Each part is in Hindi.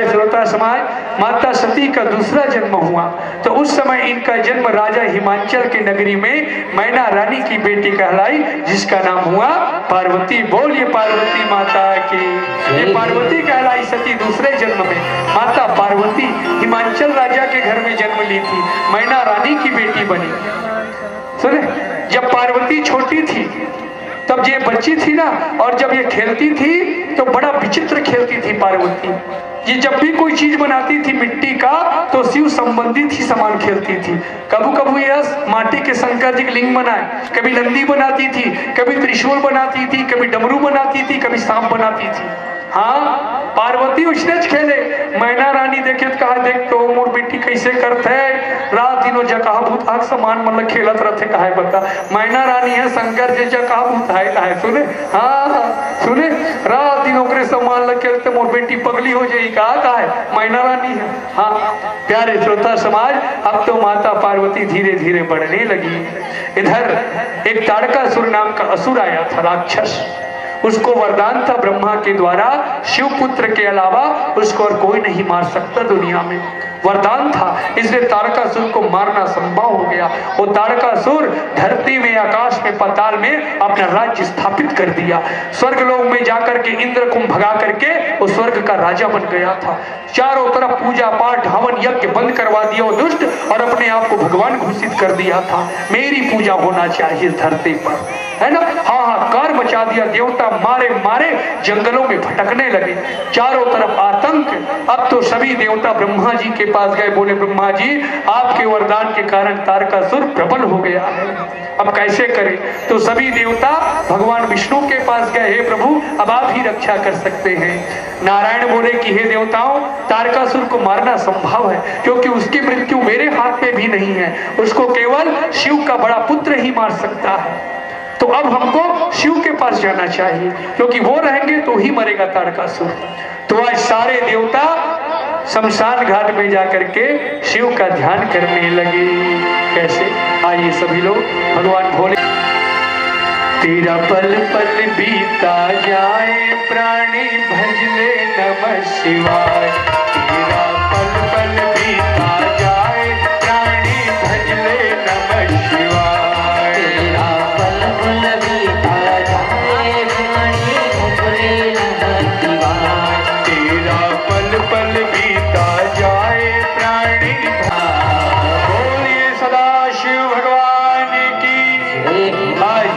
श्रोता समाज, माता सती का दूसरा जन्म हुआ तो उस समय इनका जन्म राजा हिमांचल की नगरी में मैना रानी की बेटी कहलाई, जिसका नाम हुआ पार्वती। बोलिए पार्वती माता की। ये पार्वती कहलाई सती दूसरे जन्म में। माता पार्वती हिमांचल राजा के घर में जन्म ली थी, मैना रानी की बेटी बनी। सुने, जब पार्वती छोटी थी तब ये बच्ची थी ना, और जब ये खेलती थी तो बड़ा विचित्र खेलती थी पार्वती। ये जब भी कोई चीज बनाती थी मिट्टी का तो शिव संबंधित ही सामान खेलती थी। कभी कभी ये माटी के शंकर जी के लिंग बनाए, कभी नंदी बनाती थी, कभी त्रिशूल बनाती थी, कभी डमरू बनाती थी, कभी सांप बनाती थी। हाँ, पार्वती उसने खेले। मैना रानी देखे तो कहा, देख तो मोर बेटी कैसे करते रात दिनों जगह भूत आग समान मतलब खेलत रहते। कहा बता, मैना रानी है शंकर जी जगह भूत है। सुने, हाँ सुने, रात दिनों के समान लग खेलते मोर बेटी पगली हो जाएगी। कहा है मैना रानी है। हाँ प्यारे श्रोता समाज, अब तो माता पार्वती धीरे धीरे बढ़ने लगी। इधर एक ताड़कासुर नाम का असुर आया था, राक्षस। उसको वरदान था ब्रह्मा के द्वारा, शिव पुत्र के अलावा उसको और कोई नहीं मार सकता दुनिया में। वरदान था, इसलिए तारकासुर को मारना संभव हो गया। वो तारकासुर धरती में, आकाश में, पाताल में अपना राज्य स्थापित कर दिया। स्वर्ग लोक में जाकर के इंद्र को भगा करके वो स्वर्ग का राजा बन गया था। चारों तरफ पूजा पाठ हवन यज्ञ बंद करवा दिया वो दुष्ट, और अपने आप को भगवान घोषित कर दिया था। मेरी पूजा होना चाहिए धरती पर, है ना। हाहाकार मचा दिया, देवता मारे मारे जंगलों में भटकने लगे, चारों तरफ आतंक। अब तो सभी देवता ब्रह्मा जी के पास गए, बोले ब्रह्मा जी आपके वरदान के कारण तारकासुर प्रबल हो गया है, अब कैसे करें। तो सभी देवता भगवान विष्णु के पास गए, हे प्रभु अब आप ही रक्षा कर सकते हैं। नारायण बोले कि हे देवताओं, तारकासुर को मारना संभव है, क्योंकि उसकी मृत्यु मेरे हाथ में भी नहीं है, उसको केवल शिव का बड़ा पुत्र ही मार सकता है। तो अब हमको शिव के पास जाना चाहिए, क्योंकि वो रहेंगे तो ही मरेगा तारकासुर। तो आज सारे देवता शमशान घाट में जाकर के शिव का ध्यान करने लगे। कैसे? आइए सभी लोग भगवान भोले। तेरा पल पल बीता जाए प्राणी भजले नमः शिवाय। तेरा पल पल बीता जाए प्राणी भजले नमः शिवाय। तेरा पल पल बीता जाए प्राणी भजले नमः शिवाय। तेरा पल पल बीता जाए प्राणी। बोलिए सदाशिव भगवान की। आज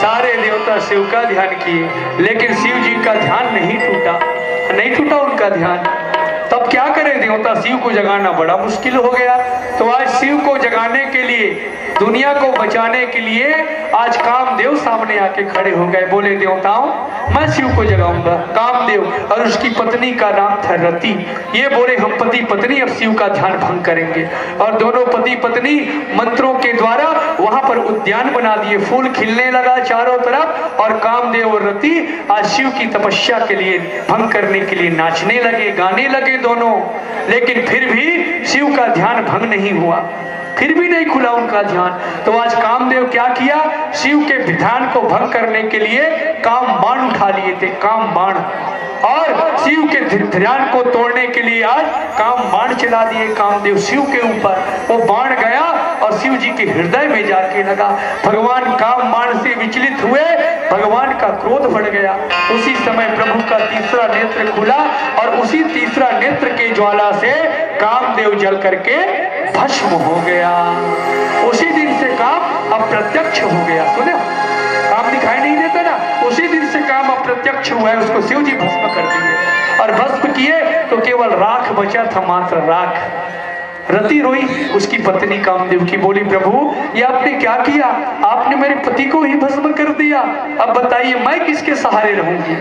सारे देवता शिव का ध्यान किए, लेकिन शिव जी का ध्यान नहीं टूटा उनका ध्यान। तब क्या करें देवता, शिव को जगाना बड़ा मुश्किल हो गया। तो आज शिव को जगाने के लिए, दुनिया को बचाने के लिए आज कामदेव सामने आके खड़े हो गए। बोले देवताओं मैं शिव को जगाऊंगा। कामदेव और उसकी पत्नी का नाम था रति। ये बोले हम पति पत्नी अब शिव का ध्यान भंग करेंगे, और दोनों पति पत्नी मंत्रों के द्वारा वहां पर उद्यान बना दिए, फूल खिलने लगा चारों तरफ, और कामदेव और रति आज शिव की तपस्या के लिए भंग करने के लिए नाचने लगे, गाने लगे दोनों। लेकिन फिर भी शिव का ध्यान भंग नहीं हुआ, फिर भी नहीं खुला उनका ध्यान। तो आज कामदेव क्या किया, शिव के ध्यान को भंग करने के लिए काम बाण उठा लिए थे, काम बाण, और शिव के ध्यान को तोड़ने के लिए आज काम बाण चला दिए कामदेव शिव के ऊपर। वो बाण गया और शिव जी के हृदय में जाके लगा। भगवान काम बाण से विचलित हुए, भगवान का क्रोध बढ़ गया। उसी समय प्रभु का तीसरा नेत्र खुला, और उसी तीसरा नेत्र के ज्वाला से कामदेव जल करके भस्म हो गया। उसी दिन से काम अप्रत्यक्ष हो गया। सुने, काम दिखाई नहीं देता ना, उसी दिन से काम अप्रत्यक्ष हुआ है। उसको शिव जी भस्म कर दिए, और भस्म किए तो केवल राख बचा था, मात्र राख। रति रोई उसकी पत्नी कामदेव की, बोली प्रभु ये आपने क्या किया, आपने मेरे पति को ही भस्म कर दिया, अब बताइए मैं किसके सहारे रहूंगी।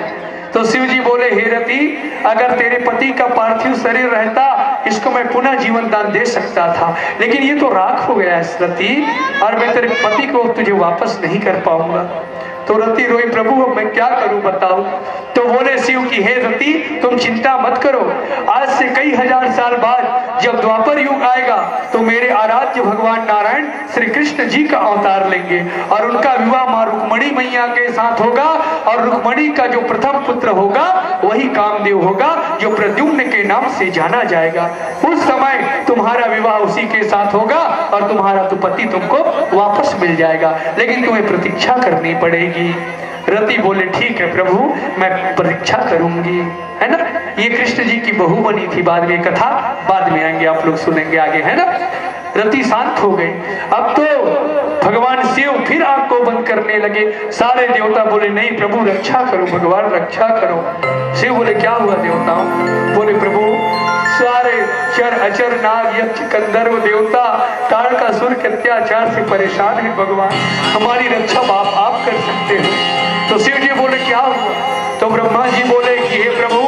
तो शिव जी बोले हे रति, अगर तेरे पति का पार्थिव शरीर रहता इसको मैं पुनः जीवन दान दे सकता था, लेकिन ये तो राख हो गया है रति, और मैं तेरे पति को तुझे वापस नहीं कर पाऊंगा। तो रति रोई, प्रभु अब मैं क्या करूं बताओ। तो बोले शिव की हे रति तुम चिंता मत करो, आज से कई हजार साल बाद जब द्वापर युग आएगा तो मेरे आराध्य भगवान नारायण श्री कृष्ण जी का अवतार लेंगे और उनका विवाह मां रुक्मणी मैया के साथ होगा और रुक्मणी का जो प्रथम पुत्र होगा वही कामदेव होगा जो प्रद्युम्न के नाम से जाना जाएगा। उस समय तुम्हारा विवाह उसी के साथ होगा और तुम्हारा तो पति तुमको वापस मिल जाएगा, लेकिन तुम्हें प्रतीक्षा करनी पड़ेगी। रति बोले ठीक है प्रभु, मैं प्रतीक्षा करूंगी, है ना। ये कृष्ण जी की बहू बनी थी, बाद में कथा बाद में आएंगे, आप लोग सुनेंगे आगे, है ना। रति शांत हो गई। अब तो भगवान शिव फिर आंख को बंद करने लगे। सारे देवता बोले नहीं प्रभु रक्षा करो, भगवान रक्षा करो। शिव बोले क्या हुआ देवताओं? बोले प्रभु सारे चर अचर नाग यक्ष गंधर्व देवता तारकासुर के अत्याचार से परेशान है भगवान, हमारी रक्षा आप कर सकते हो। तो शिव जी बोले क्या हुआ? तो ब्रह्मा जी बोले कि हे प्रभु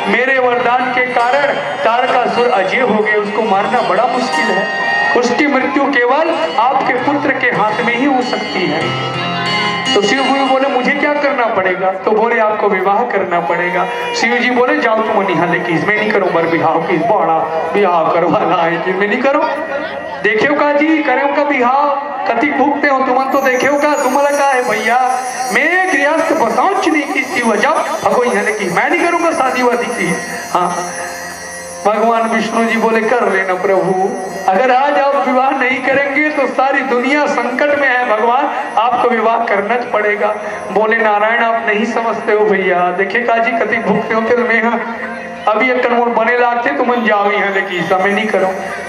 मेरे वरदान के कारण तारकासुर अजय हो गए, उसको मारना बड़ा मुश्किल है, उसकी मृत्यु केवल आपके पुत्र के हाथ में ही हो सकती है। तो शिव गुरु बोले मुझे क्या करना पड़ेगा? तो बोले आपको विवाह करना पड़ेगा। शिव जी बोले जाओ तुम निहाले की इसमें नहीं करो, बर बिहाव की बड़ा बिहाव करवाना है कि मैं नहीं करो। देखे का जी करे का बिहाव कति भूखते हो तुम तो देखे का तुम्हारा का है भैया, मैं गृहस्थ बसाउच नहीं की वजह भगो यहाँ की मैं नहीं करूंगा शादी वादी की। हाँ भगवान विष्णु जी बोले कर लेना प्रभु, अगर आज आप विवाह नहीं करेंगे तो सारी दुनिया संकट में है भगवान, आपको विवाह करना पड़ेगा। बोले नारायण आप नहीं समझते हो भैया, देखे काजी कति भूखते हो तेरे में अभी एक कनमोर बने लागते तुम जाओ यहाँ लेकिन समय नहीं करो।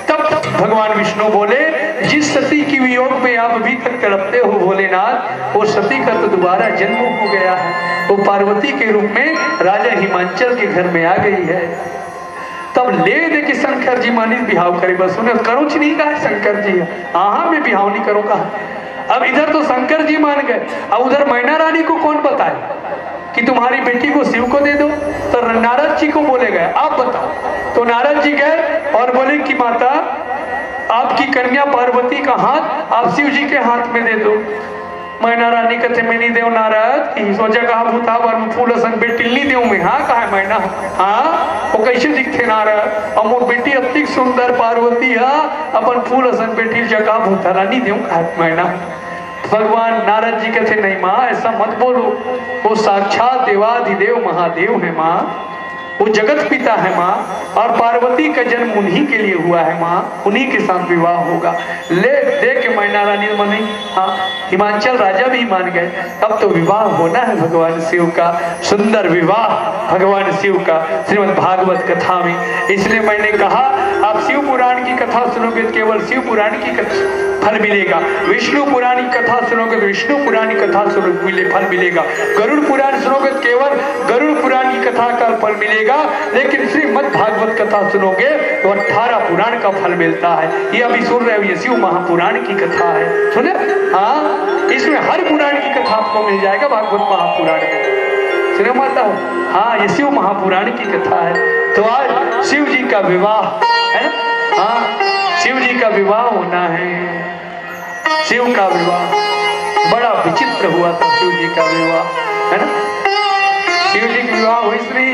तब भगवान विष्णु बोले जिस सती की वियोग में आप अभी तक तड़पते हो भोलेनाथ, वो सती का तो दोबारा जन्म हो गया है, वो पार्वती के रूप में राजा हिमांचल के घर में आ गई है। तब ले दे कि शंकर जी मानी बिहाव करे, बस उन्हें करो नहीं कहा शंकर जी, हाँ मैं बिहाव नहीं करो कहा। अब इधर तो शंकर जी मान गए, अब उधर मैना रानी को कौन बताए कि तुम्हारी बेटी को शिव को दे दो? तो नारद जी को बोले गए आप बताओ। तो नारद जी गए और बोले कि माता आपकी कन्या पार्वती का हाथ आप शिव जी के हाथ में दे दो। मैना रानी कहते मैं नहीं देव नारद, सोचा कहा भूता बार में फूल सन बेटी नहीं देव मैं। हाँ कहा मैना, हाँ वो कैसे दिखते नारद, और मोर बेटी अति सुंदर पार्वती है अपन फूल सन बेटी जगह भूता रानी देव कहा मैना। भगवान नारद जी कहते नहीं माँ ऐसा मत बोलो, वो साक्षात देवाधिदेव महादेव है माँ, वो जगत पिता है माँ, और पार्वती का जन्म उन्हीं के लिए हुआ है माँ, उन्हीं के साथ विवाह होगा। ले दे के मैना रानी मानी, हाँ हिमांचल राजा भी मान गए। अब तो विवाह होना है भगवान शिव का, सुंदर विवाह भगवान शिव का श्रीमद् भागवत कथा में। इसलिए मैंने कहा आप शिव पुराण की कथा सुनोगे तो केवल शिव पुराण की फल मिलेगा, विष्णु पुराण की कथा सुनोगे तो विष्णु पुराण की कथा सुनोगे फल मिलेगा, गरुड़ पुराण सुनोगे तो केवल गरुड़ पुराण की कथा का फल मिलेगा, लेकिन श्रीमद् भागवत कथा सुनोगे तो 18 पुराण का फल मिलता है। ये अभी सुन रहे हो, ये शिव महापुराण की कथा है, सुने। हाँ इसमें हर पुराण की कथा आपको मिल जाएगा भागवत महापुराण में, सुने माता हो। हाँ ये शिव महापुराण की कथा है। तो आज शिव जी का विवाह है ना, हाँ शिव जी का विवाह होना है। शिव का विवाह बड़ा विचित्र हुआ था, शिव जी का विवाह है ना। शिव जी का विवाह हुई श्री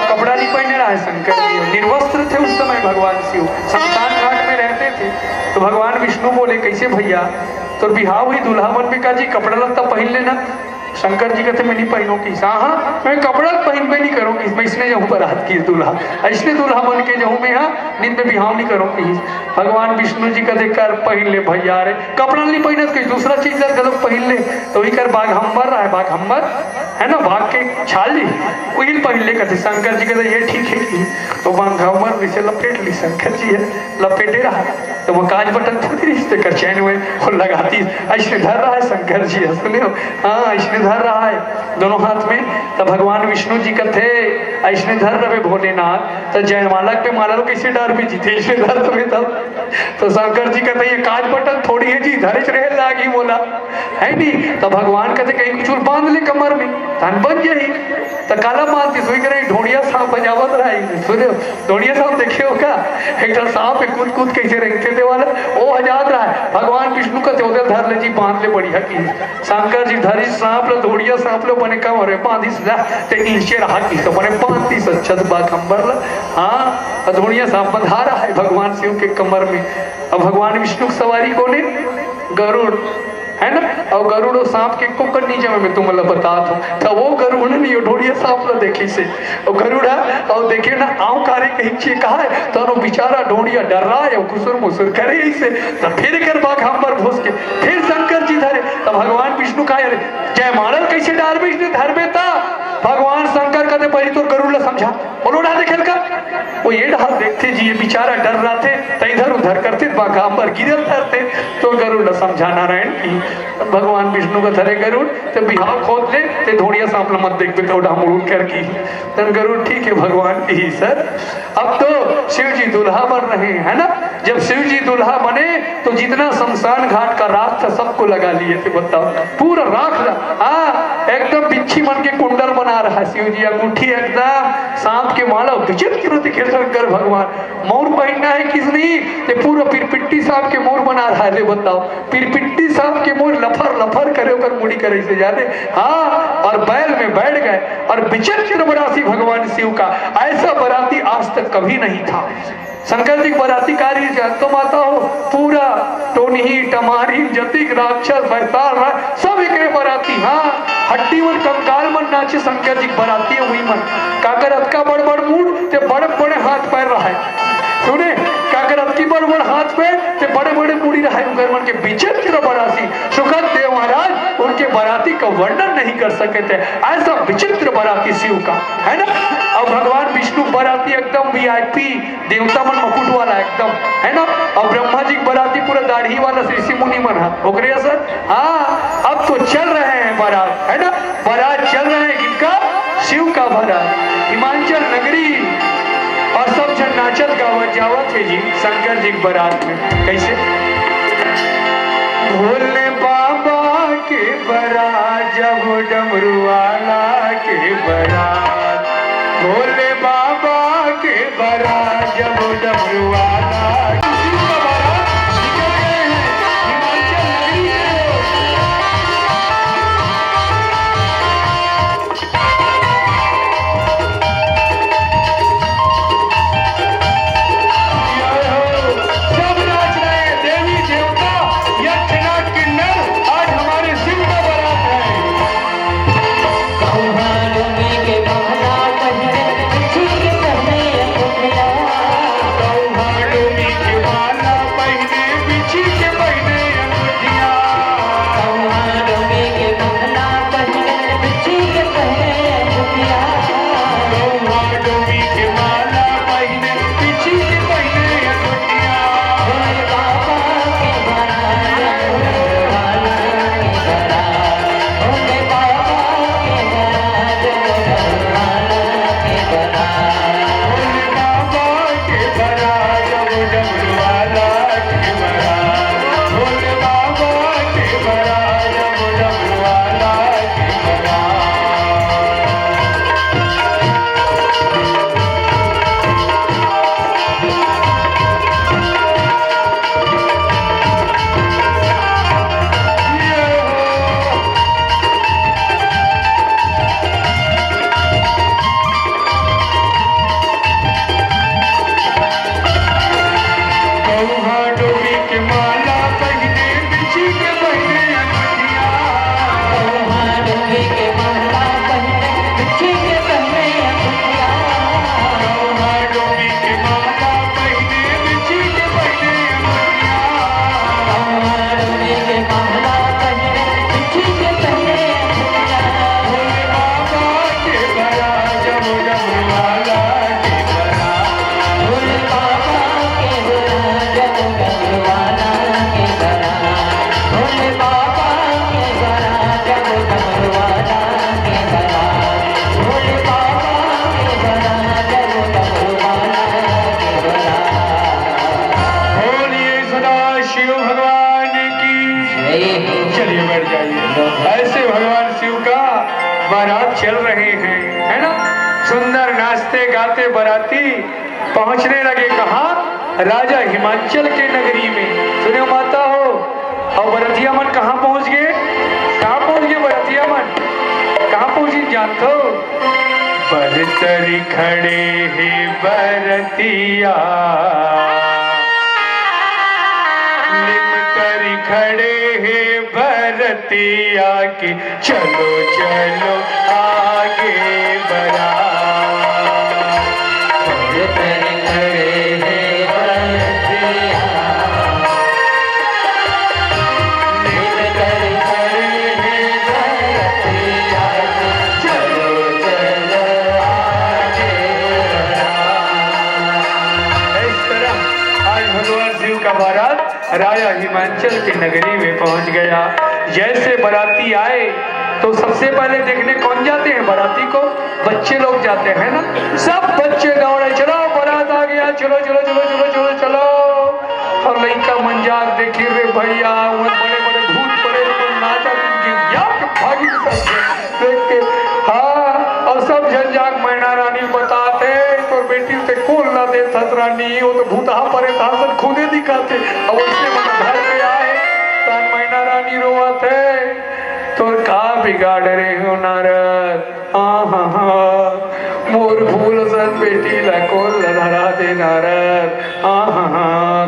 कपड़ा नहीं पहने रहा है शंकर जी, निर्वस्त्र थे उस समय भगवान शिव, शमशान घाट में रहते थे। तो भगवान विष्णु बोले कैसे भैया तो बिहाव हुई दुल्हा मन में, कहा जी कपड़ा लगता पहन लेना। शंकर जी कहते मैं नहीं पहनूंगी, हाँ मैं कपड़ा पहन में नहीं करूंगी, मैं इसने जाऊँ बारात की दूल्हा, ऐसने दूल्हा बन के जाऊँ मैं, हाँ नींद में बिहाव नहीं करूंगी। भगवान विष्णु जी कहते कर पहन ले भैया, रे कपड़ा नहीं पहना कोई दूसरा चीज गलत पहन ले, तो वही कर बाघ हम्बर रहा है, बाघ हम्बर है ना, बाघ के छाली वही पहन ले। कहते शंकर जी कहते ये ठीक है कि तो बाघ हम्बर नीचे लपेट ली, शंकर जी है लपेटे रहा, तो वो काज बटन थोड़ी रिश्ते कर चैन में वो लगाती, ऐसे धर रहा है शंकर जी, सुने हो, हाँ ऐसे धर रहा है दोनों हाथ में। तो भगवान विष्णु जी कहते ऐसे धर रहे भोलेनाथ, तो जयमाला पे माला लो कैसे डर भी जीते, ऐसे धर रहे तब। तो शंकर जी कहते ये काज बटन थोड़ी है जी, धरिच रहे लागी बोला है नहीं। तो भगवान कहते कहीं कुछ और बांध ले कमर में, धन बन जाए। तो काला मानती सोई करे ढोड़िया सांप बजावत रहा, सुने ढोड़िया सांप देखे होगा, एक सांप कूद कूद कैसे रखते थे वाला वो आजाद रहा है। भगवान विष्णु का चौदह धर ले जी बांध ले बढ़िया की, शंकर जी धरी सांप लो ढोड़िया सांप लो बने कम हो रहे 35 नीचे रहा की तो बने 35 छत बा खंबर ला। हाँ अधूणिया सांप बंधा रहा है भगवान शिव के कमर में। अब भगवान विष्णु की सवारी कौन है? गरुड़ है ना। और गरुड़ सांप के को कर नीचे में तुम मतलब बता दो तो वो गरुड़ नहीं ढोड़िया सांप ला देखी से और गरुड़ा और देखे ना आँव कारे कहीं चे कहा है तो बेचारा ढोड़िया डर रहा है खुसुर मुसुर करे ऐसे तो फिर कर बाघ हम पर घुस के फिर शंकर जी धरे तो भगवान विष्णु कहा अरे जय मारल कैसे डाल विष्णु धर बेता भगवान शंकर कहते पहले तो गरुड़ ला समझा बोलो डाल खेल का वो ये डाल देखते जी ये बेचारा डर रहा थे तो इधर उधर करते बाघ हम पर गिरल धरते तो गरुड़ ला समझा नारायण की भगवान विष्णु का धरे गरुड़ तो बिहाव खोद ले ते धोड़िया सांप मत देख पे तो डामुड़ कर की तन गरुड़ ठीक है भगवान की सर। अब तो शिव जी दुल्हा बन रहे हैं है ना। जब शिव जी दुल्हा बने तो जितना शमशान घाट का राख था सबको लगा लिए थे बताओ पूरा राख हाँ एकदम बिच्छी मन के कुंडल बना रहा है शिव जी अंगूठी एकदम सांप के माला विचित्र दिखे शंकर भगवान मोर पहनना है किसने ये पूरा पिरपिट्टी सांप के मोर बना रहा है बताओ पिरपिट्टी सांप के मोर लफर लफर करे होकर मुड़ी करे से जाते हाँ और बैल में बैठ गए और विचित्र बराती भगवान शिव का ऐसा बराती आज तक कभी नहीं था। शंकर जी बराती कार्य तो माता हो पूरा टोनी टमारी जतिक राक्षस बैताल सब एक बराती हाँ हड्डी मन कंकाल मन नाचे शंकर जी बराती हुई मन काकर का बड़ बड़ मूड ते बड़े बड़े हाथ पैर रहा है सुने काकर की बड़ बड़ हाथ पे ते बड़े बड़े मुड़ी रहा है उनके मन के विचित्र बराती सुखद देव महाराज उनके बराती का वर्णन नहीं कर सके थे ऐसा विचित्र बराती शिव का है ना। और भगवान विष्णु बराती एकदम वीआईपी देवता मन मुकुट वाला एकदम है ना। और ब्रह्मा जी बराती पूरा दाढ़ी वाला ऋषि मुनि मन है ओकरे सर हाँ अब तो चल रहे हैं बारात है ना। बारात चल रहे हैं किनका? शिव का बारात हिमाचल नगरी और सब जन नाचत गावत जावत है जी शंकर जी बारात में कैसे भोले बाबा के बारात जब डमरू वाला के बारात भोले बाबा के बारात जब डमरू वाला चल रहे हैं है ना। सुंदर नाचते गाते बराती पहुंचने लगे कहाँ? राजा हिमाचल के नगरी में। सुने माता हो और बरतिया मन कहाँ पहुंच गए? कहाँ पहुंच गए बरतिया मन? कहाँ पहुंची जानते हो? बरतरी खड़े हे बरतिया, निमकरी खड़े हे बरतिया की चलो चलो आगे बढ़ा। बरतरी खड़े हे बरतिया, निमकरी खड़े हे बरतिया की चलो चलो आगे बढ़ा। इस तरह आज भगवान शिव का बारात राजा हिमांचल की नगरी में पहुंच गया। जैसे बाराती आए तो सबसे पहले देखने कौन जाते हैं बाराती को? बच्चे लोग जाते हैं ना। सब बच्चे दौड़े, चलो बारात आ गया, चलो चलो चलो चलो चलो चलो। और लड़का मंजाक देखी रे भैया, बड़े बड़े भूत पड़े नाचा भागी सब देख के। हाँ, और सब झंझाक मैना रानी बताते तो बेटी से खोल ना दे ससुरानी, वो तो भूतहा परे था सब खुदे दिखाते। अब उससे मन घर पे आए तन मैना रानी रोवत है, तो का बिगाड़ रहे हो नारद? मोर फूल सन बेटी लको लधरा दे नारद।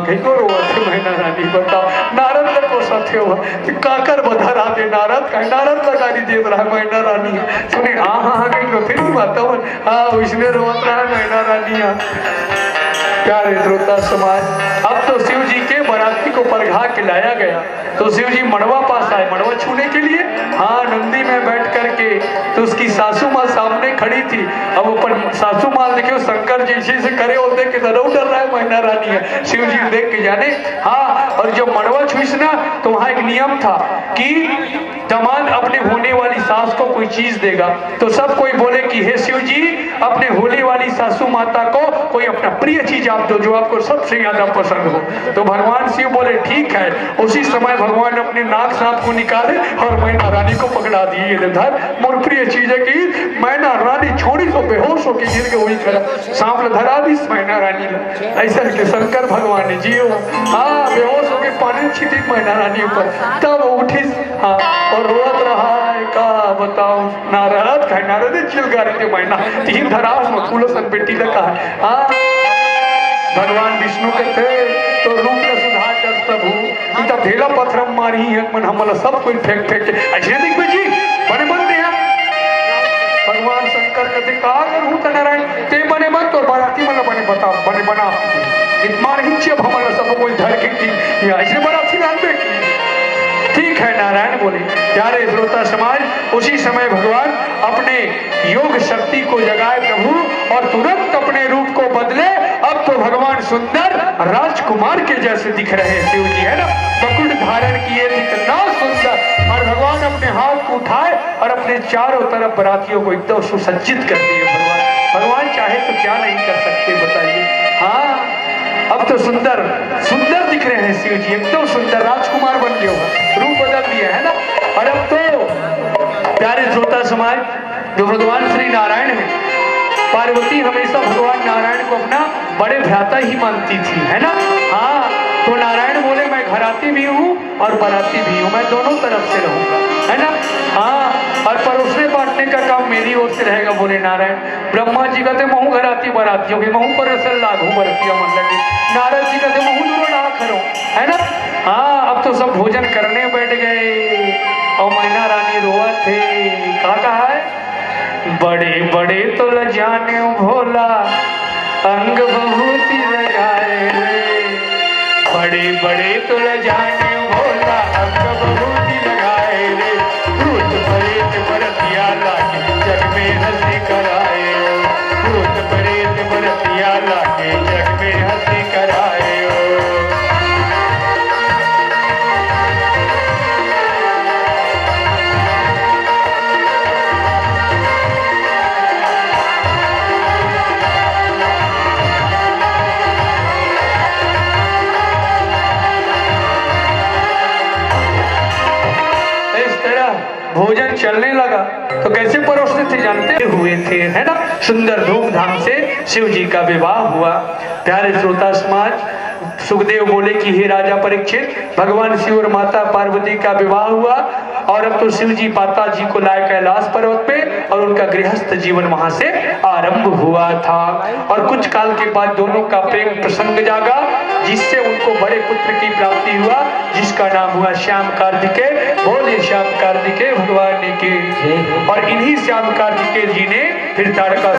कहीं रोवत है मैना रानी, बताओ नारद को सत्य हुआ काकर बधरा दे नारद, कहीं नारद लगानी दे रहा मैना रानी सुने। कहीं फिर भी बताओ उसने रोवत रहा मैना रानी। प्यारे श्रोता समाज, अब तो शिव जी के बाराती को परघा के लाया गया तो शिव जी मड़वा पास आए मड़वा छूने के लिए। हाँ, नंदी में बैठ करके तो उसकी सासू माँ सामने खड़ी थी। अब ऊपर सासू माँ देखियो शंकर जैसे से करे और देख के डर रहा है मैना रानी है। शिव जी देख के जाने। हाँ, और जब मड़वा छुईस ना तो वहाँ एक नियम था कि दामाद अपने होने वाली सास को कोई चीज देगा तो सब कोई बोले कि हे शिव जी अपने होने वाली सासू माता को कोई अपना प्रिय चीज आप दो जो आपको सबसे ज्यादा पसंद हो। तो भगवान शिव बोले ठीक है। उसी समय भगवान अपने नाक सांप को निकाले और मैना रानी को पकड़ा दिए। धर मोर प्रिय चीज है कि मैना रानी छोड़ी तो बेहोश होकर गिर के वही खड़ा सांप धरा दी मैना रानी ऐसा के शंकर भगवान ने जियो। हाँ, बेहोश होकर पानी छिटी मैना रानी ऊपर, तब उठी। हाँ, और रोत रहा है का बताओ नारद कहे नारद चिलगारी थे मैना तीन धरा फूलो सन बेटी लगा है। हाँ, भगवान विष्णु के थे तो रूप न सुधार कर प्रभु इतना ढेला पत्थर मारी है मन हमला सब कोई फेंक फेंक के ऐसे देख बेजी बने बनते हैं। भगवान शंकर कहते कहा करूँ तो नारायण ते बने बन तो बाराती मतलब बने बता बने बना इतना नहीं चाहिए हमला सब कोई धर के की ऐसे बाराती जानते की। ठीक है नारायण बोले। प्यारे श्रोता समाज, उसी समय भगवान अपने योग शक्ति को जगाए प्रभु और तुरंत अपने रूप को बदले। अब तो भगवान सुंदर राजकुमार के जैसे दिख रहे हैं शिव जी, है ना। मुकुट धारण किए कितना सुंदर, और भगवान अपने हाथ को उठाए और अपने चारों तरफ बरातियों को एकदम सुसज्जित कर दिए। भगवान चाहे तो क्या नहीं कर सकते बताइए। हाँ, अब तो सुंदर सुंदर दिख रहे हैं शिव जी, एकदम सुंदर राजकुमार बन गए होगा, रूप बदल दिया है ना। और अब तो प्यारे श्रोता समाज, जो भगवान श्री नारायण है, पार्वती हमेशा भगवान नारायण को अपना बड़े भ्राता ही मानती थी, है ना। हाँ, तो नारायण बोले मैं घराती भी हूँ और बराती भी हूँ, मैं दोनों तरफ से रहूंगा, है ना। हाँ, और परोसने बांटने का काम मेरी ओर से रहेगा बोले नारायण। ब्रह्मा जी कहते महू घराती बरातियों की महू परसल लागू बरतिया मन लगे। नारद जी कहते महू दूर ना करो, है ना। हाँ, अब तो सब भोजन करने बैठ गए और मैना रानी रोआ थे। कहा है बड़े बड़े तो लजाने भोला अंग बहुती लगाए रे, बड़े बड़े तो लजाने भोला अंग बहुती लगाए रे, भूत प्रेत बरतिया लाके जग में हंसी कराए, भूत प्रेत बरतिया लाके जग में हंसी कराए। भोजन चलने लगा तो कैसे परोसते थे जानते हुए थे, है ना। सुंदर धूमधाम से शिव जी का विवाह हुआ। प्यारे श्रोता समाज, सुखदेव बोले कि हे राजा परीक्षित, भगवान शिव और माता पार्वती का विवाह हुआ और अब तो शिव जी माता जी को लाए कैलाश पर्वत पे और उनका गृहस्थ जीवन वहां से आरंभ हुआ था। और कुछ काल के बाद दोनों का प्रेम प्रसंग जागा, जिससे उनको बड़े पुत्र की प्राप्ति हुआ, जिसका नाम हुआ श्याम कार्तिकेय। बोले श्याम कार्तिकेय भगवान की। और इन्हीं श्याम कार्तिकेय जी ने फिर तारका